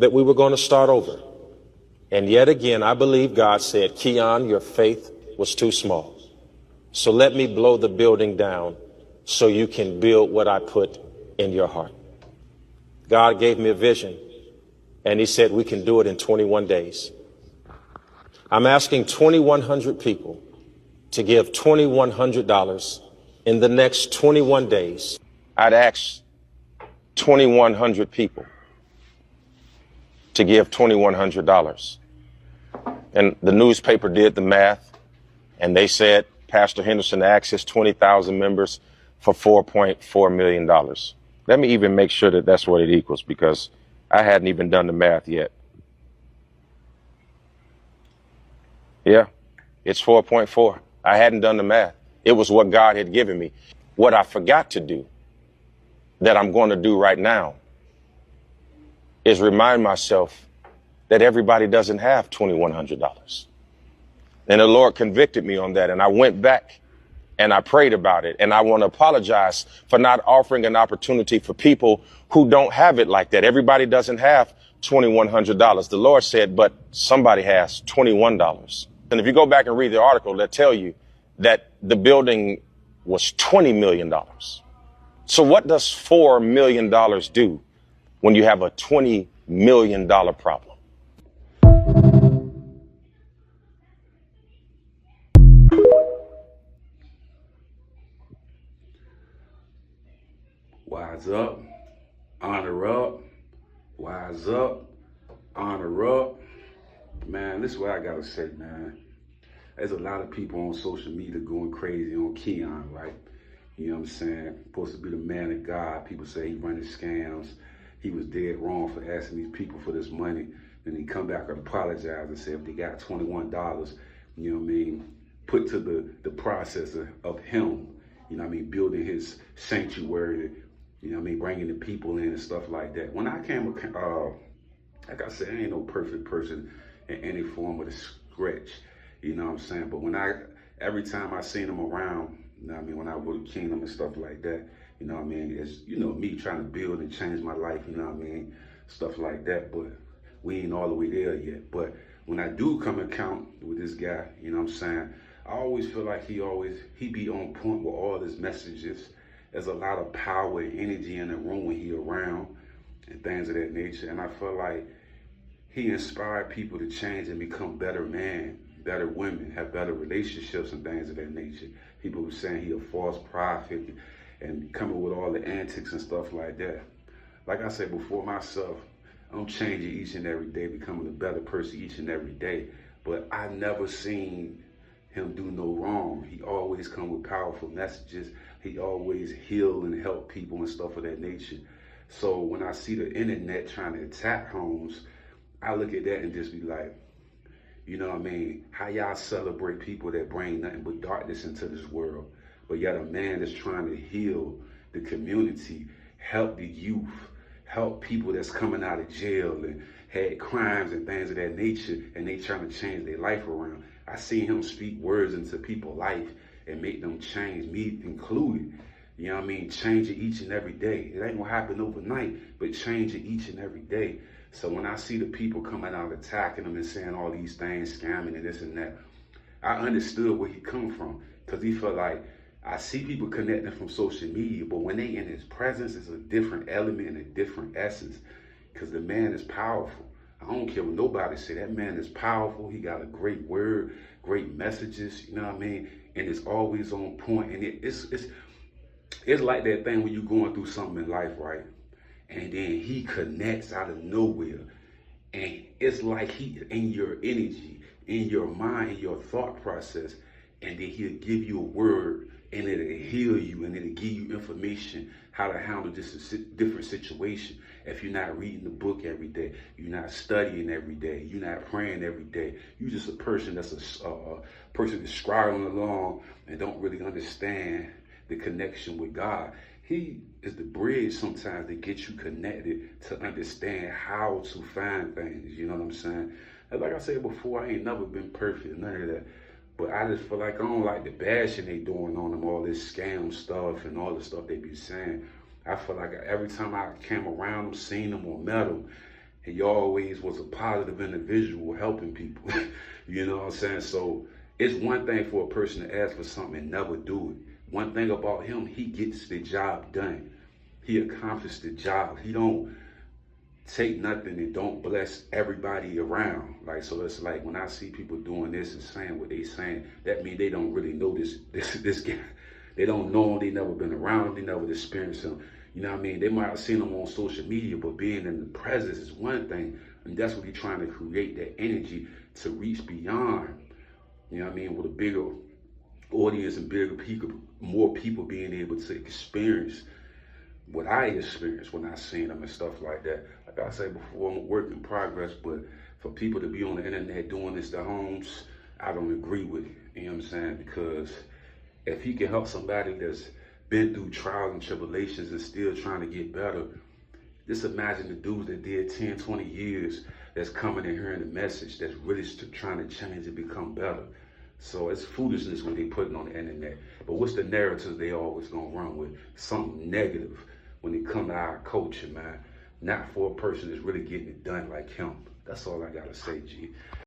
that we were going to start over. And yet again, I believe God said, Keion, your faith was too small. So let me blow the building down so you can build what I put in your heart. God gave me a vision, and he said we can do it in 21 days. I'm asking 2,100 people to give $2,100 in the next 21 days. I'd ask 2,100 people to give $2,100. And the newspaper did the math, and they said Pastor Henderson asked his 20,000 members for $4.4 million. Let me even make sure that that's what it equals, because I hadn't even done the math yet. Yeah, it's 4.4. I hadn't done the math. It was what God had given me. What I forgot to do, that I'm going to do right now, is remind myself that everybody doesn't have $2,100. And the Lord convicted me on that. And I went back and I prayed about it. And I want to apologize for not offering an opportunity for people who don't have it like that. Everybody doesn't have $2,100. The Lord said, but somebody has $21. And if you go back and read the article, they'll tell you that the building was $20 million. So what does $4 million do when you have a $20 million problem? Wise up, honor up, wise up, honor up. Man, this is what I gotta say, man. There's a lot of people on social media going crazy on Keion, right? You know what I'm saying? Supposed to be the man of God. People say he running scams. He was dead wrong for asking these people for this money. Then he come back and apologize and say if they got $21, you know what I mean, put to the process of him, you know what I mean, building his sanctuary, you know what I mean, bringing the people in and stuff like that. When I came, like I said, I ain't no perfect person in any form of the stretch, you know what I'm saying? But every time I seen him around, you know what I mean, when I go to Kingdom and stuff like that, you know what I mean, it's, you know, me trying to build and change my life, you know what I mean, stuff like that. But we ain't all the way there yet. But when I do come account with this guy, you know what I'm saying, I always feel like he be on point with all his messages. There's a lot of power and energy in the room when he around and things of that nature. And I feel like he inspired people to change and become better men, better women, have better relationships and things of that nature. People were saying he a false prophet and coming with all the antics and stuff like that. Like I said before, myself, I'm changing each and every day, becoming a better person each and every day. But I never seen him do no wrong. He always come with powerful messages. He always heal and help people and stuff of that nature. So when I see the internet trying to attack homes, I look at that and just be like, you know what I mean? How y'all celebrate people that bring nothing but darkness into this world, but yet a man that's trying to heal the community, help the youth, help people that's coming out of jail and had crimes and things of that nature, and they trying to change their life around. I see him speak words into people's life and make them change, me included. You know what I mean? Change it each and every day. It ain't gonna happen overnight, but change it each and every day. So when I see the people coming out attacking him and saying all these things, scamming and this and that, I understood where he come from. Because he felt like, I see people connecting from social media, but when they in his presence, it's a different element and a different essence. Because the man is powerful. I don't care what nobody say. That man is powerful. He got a great word, great messages, you know what I mean? And it's always on point. And it's like that thing when you're going through something in life, right? And then he connects out of nowhere. And it's like he in your energy, in your mind, in your thought process. And then he'll give you a word and it'll heal you and it'll give you information how to handle this different situation. If you're not reading the book every day, you're not studying every day, you're not praying every day, you're just a person that's a person that's striding along and don't really understand the connection with God. He is the bridge sometimes that gets you connected to understand how to find things, you know what I'm saying? And like I said before, I ain't never been perfect, none of that. But I just feel like I don't like the bashing they doing on them, all this scam stuff and all the stuff they be saying. I feel like every time I came around them, seen them or met them, He always was a positive individual helping people. You know what I'm saying? So it's one thing for a person to ask for something and never do it. One thing about him, he gets the job done. He accomplished the job. He don't take nothing and don't bless everybody around. Like, so it's like when I see people doing this and saying what they saying, that means they don't really know this guy. They don't know him, they never been around him, they never experienced him. You know what I mean? They might have seen him on social media, but being in the presence is one thing. And that's what he's trying to create, that energy to reach beyond. You know what I mean? With a bigger audience and bigger people, more people being able to experience what I experienced when I seen them and stuff like that. Like I said before, I'm a work in progress, but for people to be on the internet doing this to homes, I don't agree with it. You know what I'm saying? Because if he can help somebody that's been through trials and tribulations and still trying to get better, just imagine the dudes that did 10, 20 years that's coming and hearing the message that's really trying to change and become better. So it's foolishness what they putting on the internet. But what's the narrative they always gonna run with? Something negative when it come to our culture, man. Not for a person that's really getting it done like him. That's all I gotta say, G.